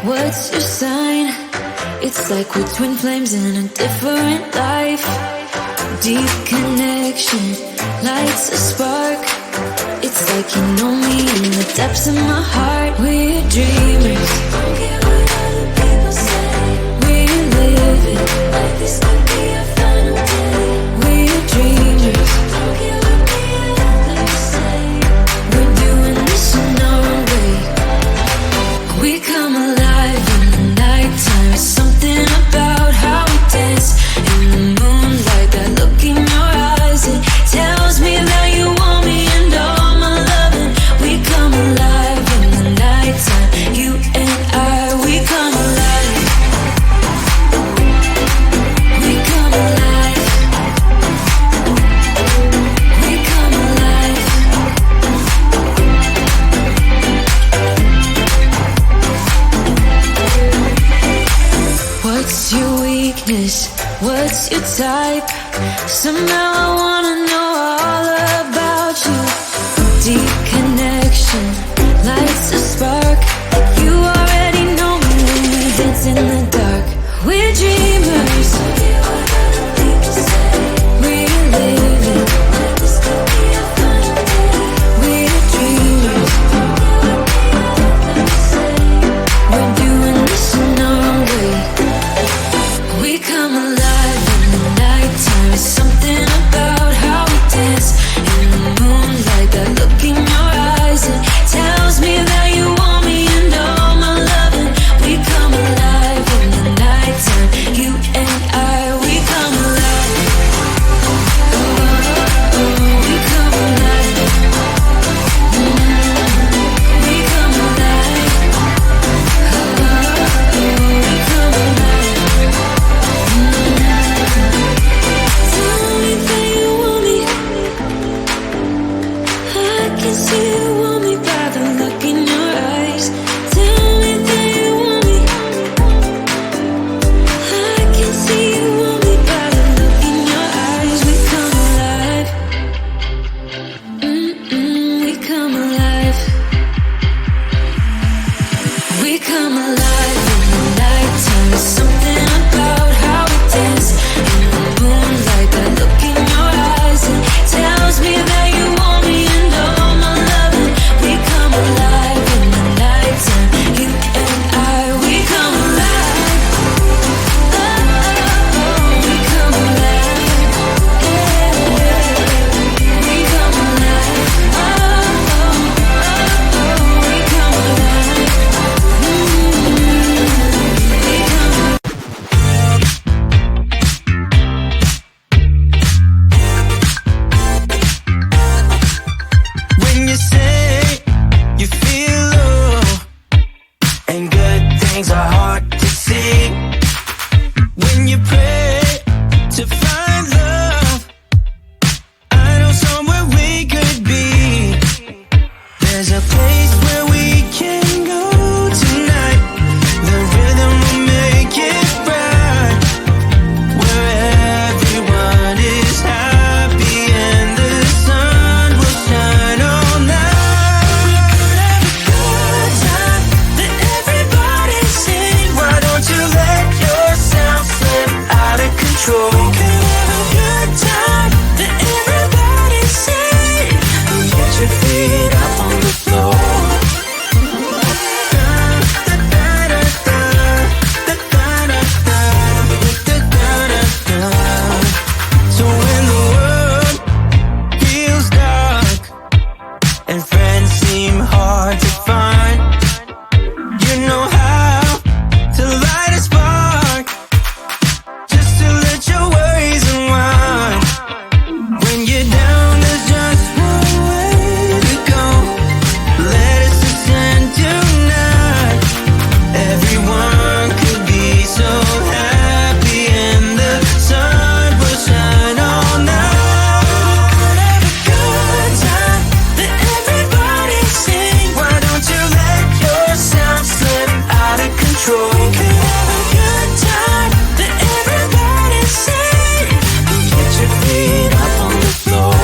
What's your sign? It's like we're twin flames in a different life. Deep connection lights a spark. It's like you know me in the depths of my heart. We're dreamers. Don't care what other people say. We're living like this could be a final day. We're dreamers. Don't care what the others say. We're doing this in our own way. We come alive in the nighttime. There's something about how we dance in the moonlight. That look in your eyes, it tells me that you want me and all my loving. We come alive in the nighttime. You and I, we come alive. We come alive. We come alive. What's your weakness? What's your type? Somehow I wanna know all about you. Deep connection lights a spark. You already know me when we dance in the dark. We're dreamers. We're living like this could be a final day. We're dreamers. We're doing this in our own way. We come alive in the nighttime. There's something about how we dance in the moonlight. That look in your eyes, it tells me that you want me and all my loving. We come alive in the nighttime. You and I, we come alive. Oh, oh, oh, we come alive. We come alive. Oh, oh, we come alive. Tell me that you want me. I can see you want me by the look in your eyes. Tell me that you want me. I can see you want me by the look in your eyes. We come alive. We come alive. We come alive in the nighttime. There's something about how we dance in the moonlight. That look in your eyes, it tells me that you want me and all my loving. We come alive in the nighttime. You and I, we come alive. Oh, oh, oh, we come alive. Yeah, we come alive. Oh, oh, oh, oh, we come alive. When you say you feel low and good things are hard to see, when you pray to find love, I know somewhere we could be. There's a place where we can go tonight. The rhythm will make it right, where everyone is happy and the sun will shine all night. Good time that everybody sing. Why don't you let yourself slip out of control? We could have a good time that everybody sing. Get your feet up on the floor. So when the world feels dark and friends seem hard to find, you know how to light a spark, just to let your worries unwind. When you're down, there's just one way to go. Let us ascend tonight. Everyone could be so happy and the sun will shine all night. Good time that everybody sing. Why don't you let yourself slip out of control? We could have a good time that everybody sing. Get your feet up on the floor.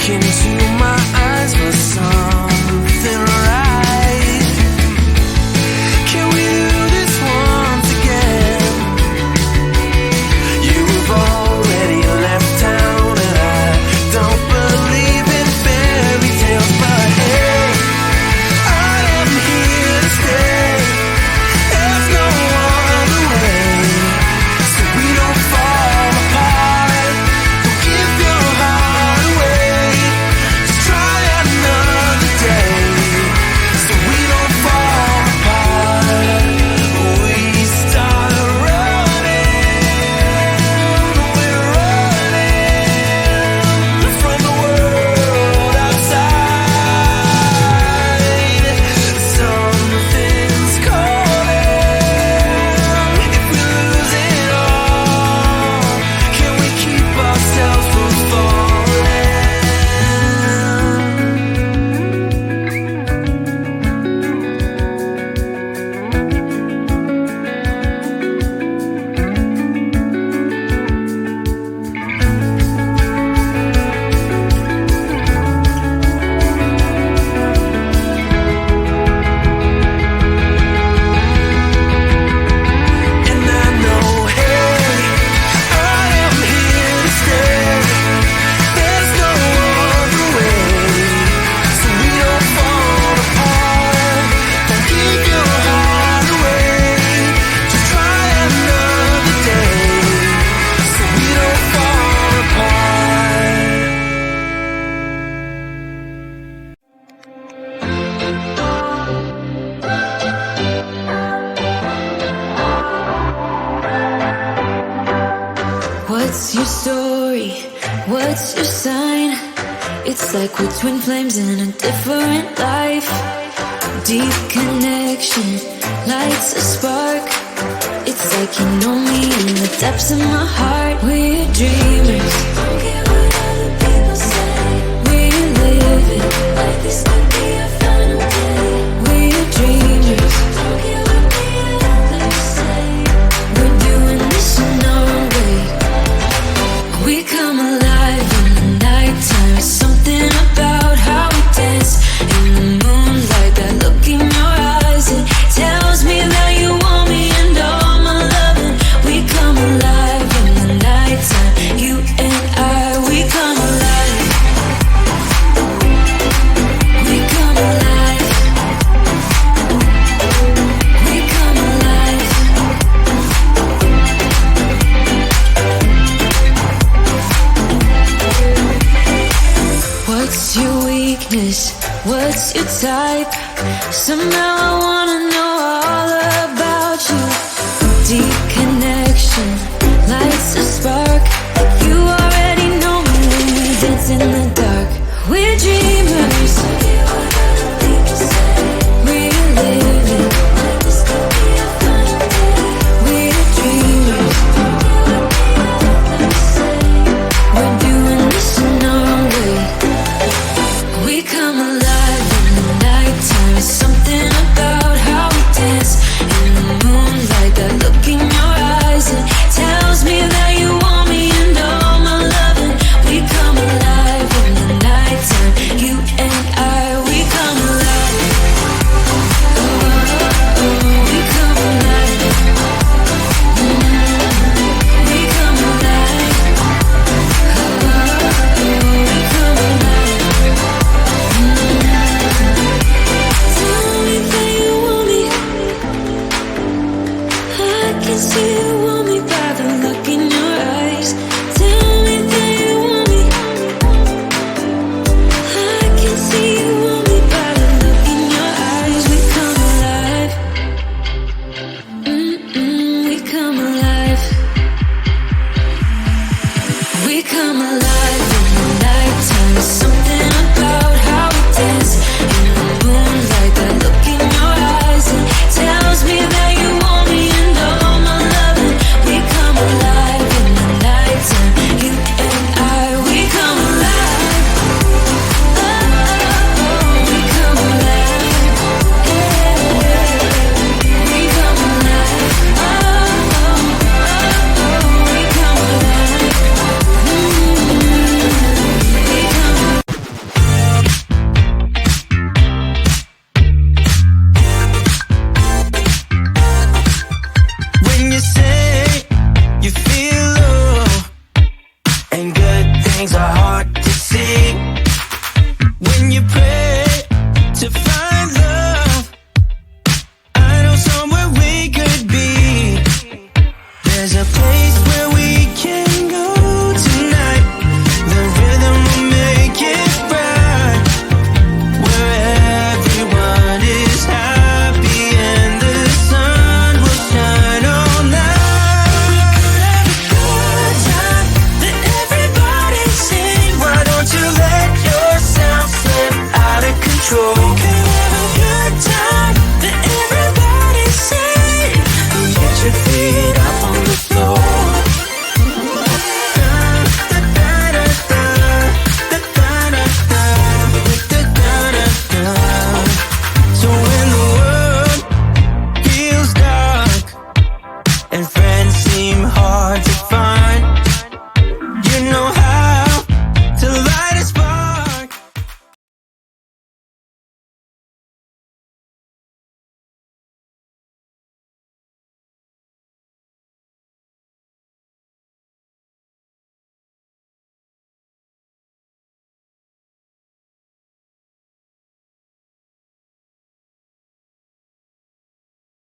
Look into my eyes for something right. Can we do this once again? You've already left town, and I don't believe in fairy tales, but hey, I am here to stay. There's no other way, so we don't fall apart. Don't give your heart away. Just try another day, so we don't fall apart. We start running, we're running from the world outside. Something's calling. If we lose it all, can we keep ourselves from falling? And I know, hey, I am here to stay. There's no other way, so we don't fall apart. Don't give your heart away. Just try another day, so we don't fall apart. What's your story? What's your sign? It's like we're twin flames in a different life. Deep connection lights a spark. It's like you know me in the depths of my heart. We're dreamers. Don't care what other people say. We're living like this could be our final day. We're dreamers. Don't care what the others say. We're doing this in our own way. We come alive in the nighttime. There's something about how we dance in the moonlight. That look in your eyes, it tells me that you want me and all my loving. We come alive in the nighttime. You and I, we come alive. We come alive. We come alive. What's your weakness? What's your type? Somehow I wanna know all about you. Deep connection lights a spark. You already know me when we dance in the dark.